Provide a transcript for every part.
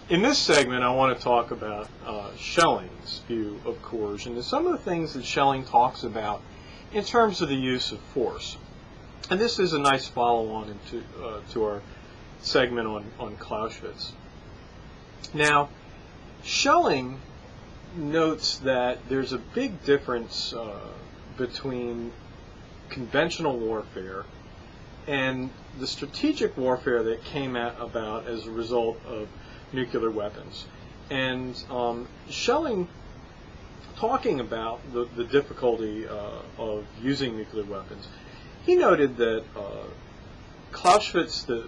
In this segment, I want to talk about Schelling's view of coercion and some of the things that Schelling talks about in terms of the use of force. And this is a nice follow-on to our segment on Clausewitz. Now, Schelling notes that there's a big difference between conventional warfare and the strategic warfare that came about as a result of nuclear weapons. And Schelling, talking about the difficulty of using nuclear weapons, he noted that Clausewitz, the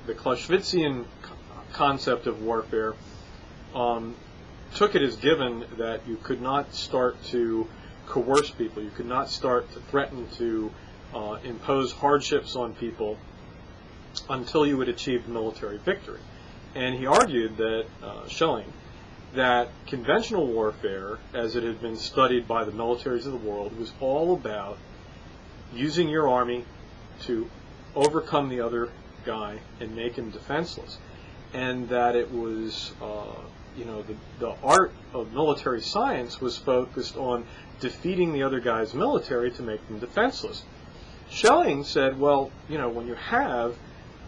Clausewitzian concept of warfare, took it as given that you could not start to coerce people, you could not start to threaten to impose hardships on people until you had achieved military victory. And he argued that, Schelling, that conventional warfare, as it had been studied by the militaries of the world, was all about using your army to overcome the other guy and make him defenseless. And that it was, the art of military science was focused on defeating the other guy's military to make them defenseless. Schelling said, well, when you have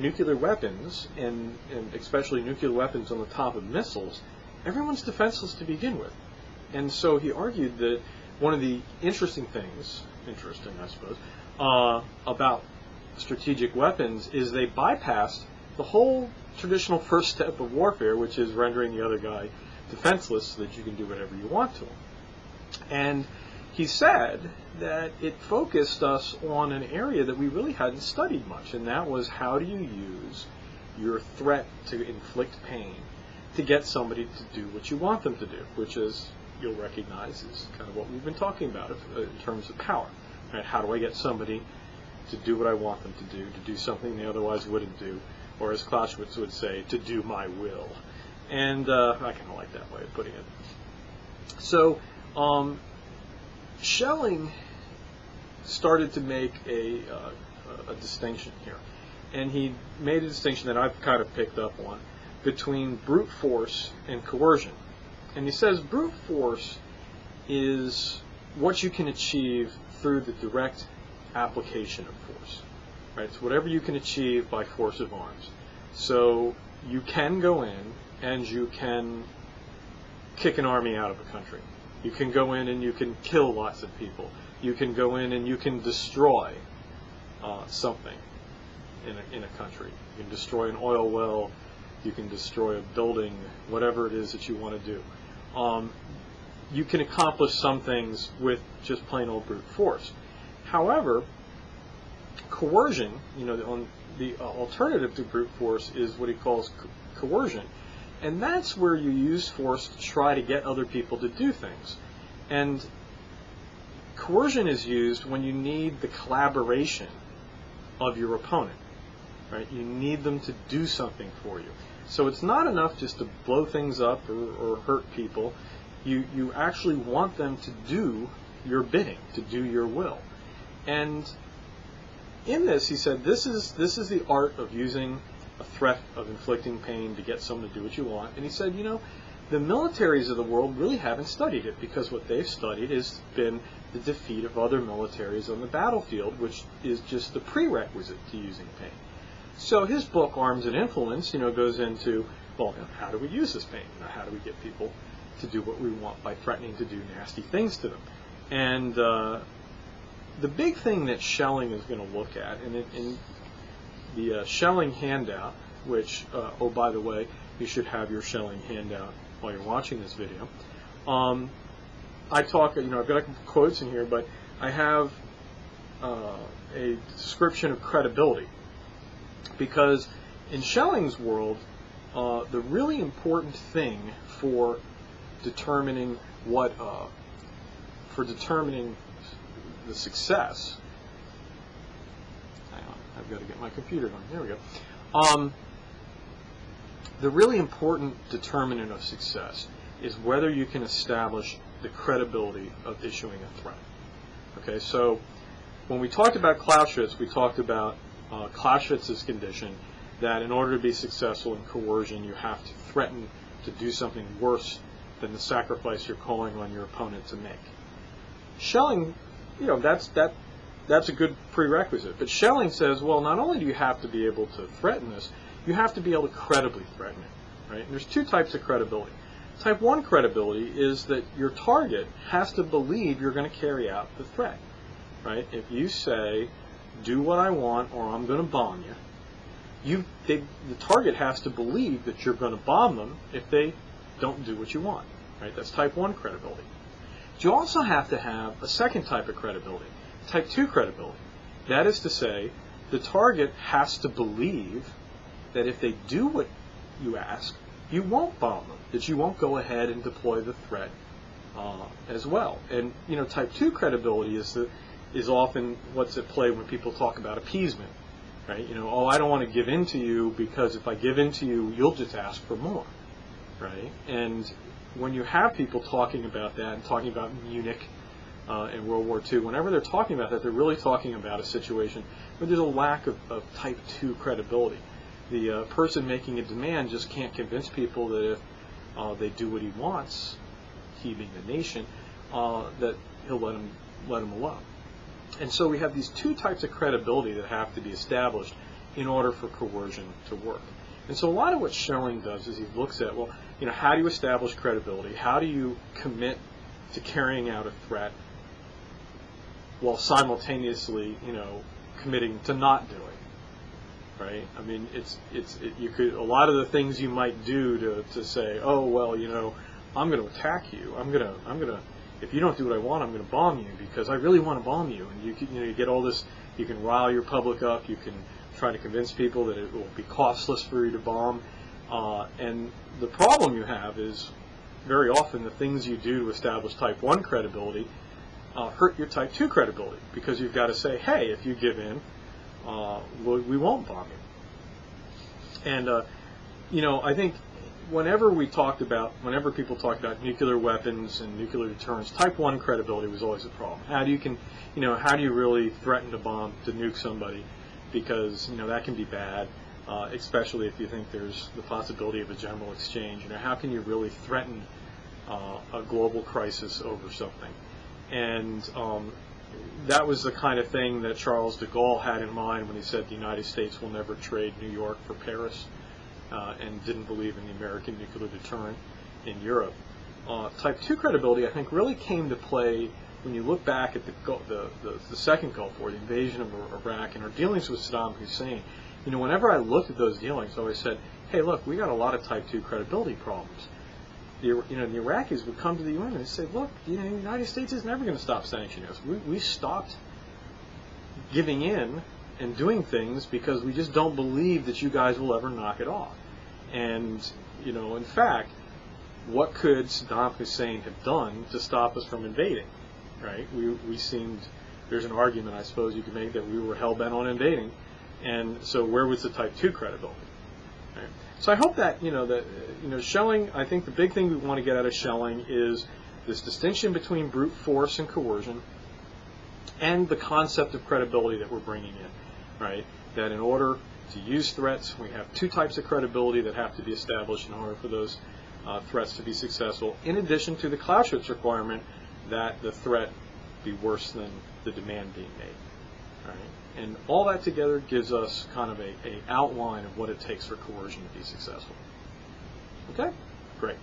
nuclear weapons, and especially nuclear weapons on the top of missiles, everyone's defenseless to begin with. And so he argued that one of the interesting I suppose, about strategic weapons is they bypassed the whole traditional first step of warfare, which is rendering the other guy defenseless so that you can do whatever you want to him. And he said that it focused us on an area that we really hadn't studied much, and that was how do you use your threat to inflict pain to get somebody to do what you want them to do, which is, you'll recognize, is kind of what we've been talking about in terms of power. Right? How do I get somebody to do what I want them to do something they otherwise wouldn't do, or as Clausewitz would say, to do my will. And I kind of like that way of putting it. So Schelling started to make a distinction here. And he made a distinction that I've kind of picked up on between brute force and coercion. And he says brute force is what you can achieve through the direct application of force. Right? It's whatever you can achieve by force of arms. So you can go in and you can kick an army out of a country. You can go in and you can kill lots of people. You can go in and you can destroy something in a country. You can destroy an oil well. You can destroy a building, whatever it is that you want to do. You can accomplish some things with just plain old brute force. However, coercion, the alternative to brute force is what he calls coercion. And that's where you use force to try to get other people to do things. And coercion is used when you need the collaboration of your opponent. Right? You need them to do something for you. So it's not enough just to blow things up or hurt people. You actually want them to do your bidding, to do your will. And in this, he said, this is the art of using a threat of inflicting pain to get someone to do what you want. And he said, the militaries of the world really haven't studied it, because what they've studied has been the defeat of other militaries on the battlefield, which is just the prerequisite to using pain. So his book, Arms and Influence, goes into, well, how do we use this pain? How do we get people to do what we want by threatening to do nasty things to them? And the big thing that Schelling is going to look at, and in the Schelling handout, which, oh, by the way, you should have your Schelling handout while you're watching this video. I talk, I've got quotes in here, but I have a description of credibility. Because in Schelling's world, the really important thing for determining the success. Hang on, I've got to get my computer going. There we go. The really important determinant of success is whether you can establish the credibility of issuing a threat. Okay, so when we talked about Clausewitz, we talked about Clausewitz's condition that in order to be successful in coercion, you have to threaten to do something worse than the sacrifice you're calling on your opponent to make. Schelling, that's a good prerequisite. But Schelling says, well, not only do you have to be able to threaten this, you have to be able to credibly threaten it. Right? And there's two types of credibility. Type 1 credibility is that your target has to believe you're going to carry out the threat. Right? If you say, do what I want or I'm going to bomb you, the target has to believe that you're going to bomb them if they don't do what you want. Right? That's type 1 credibility. But you also have to have a second type of credibility, type 2 credibility. That is to say, the target has to believe that if they do what you ask, you won't bomb them, that you won't go ahead and deploy the threat as well. And type 2 credibility is often what's at play when people talk about appeasement. Right? Oh, I don't want to give in to you because if I give in to you, you'll just ask for more. Right? And when you have people talking about that and talking about Munich in World War II, whenever they're talking about that, they're really talking about a situation where there's a lack of type 2 credibility. The person making a demand just can't convince people that if they do what he wants, he being the nation, that he'll let them alone. And so we have these two types of credibility that have to be established in order for coercion to work. And so a lot of what Schelling does is he looks at, well, how do you establish credibility? How do you commit to carrying out a threat while simultaneously, committing to not doing? Right? I mean, you could, a lot of the things you might do to say, oh, well, I'm going to attack you. I'm going to, if you don't do what I want, I'm going to bomb you because I really want to bomb you. And you get all this, you can rile your public up, you can try to convince people that it will be costless for you to bomb. And the problem you have is very often the things you do to establish type 1 credibility hurt your type 2 credibility because you've got to say, hey, if you give in, we won't bomb you. And, I think whenever people talked about nuclear weapons and nuclear deterrence, type 1 credibility was always a problem. How do you really threaten to nuke somebody? Because, that can be bad, especially if you think there's the possibility of a general exchange. How can you really threaten a global crisis over something? And that was the kind of thing that Charles de Gaulle had in mind when he said the United States will never trade New York for Paris, and didn't believe in the American nuclear deterrent in Europe. Type 2 credibility, I think, really came to play when you look back at the second Gulf War, the invasion of Iraq, and our dealings with Saddam Hussein. Whenever I looked at those dealings, I always said, hey, look, we got a lot of type 2 credibility problems. The Iraqis would come to the UN and say, look, the United States is never going to stop sanctioning us. We stopped giving in and doing things because we just don't believe that you guys will ever knock it off. And, in fact, what could Saddam Hussein have done to stop us from invading? Right? There's an argument, I suppose, you could make that we were hell-bent on invading. And so where was the type 2 credibility? Right? So I hope that, Schelling, I think the big thing we want to get out of Schelling is this distinction between brute force and coercion and the concept of credibility that we're bringing in, right? That in order to use threats, we have two types of credibility that have to be established in order for those threats to be successful, in addition to the Clausewitz requirement that the threat be worse than the demand being made. Right? And all that together gives us kind of a outline of what it takes for coercion to be successful. Okay? Great.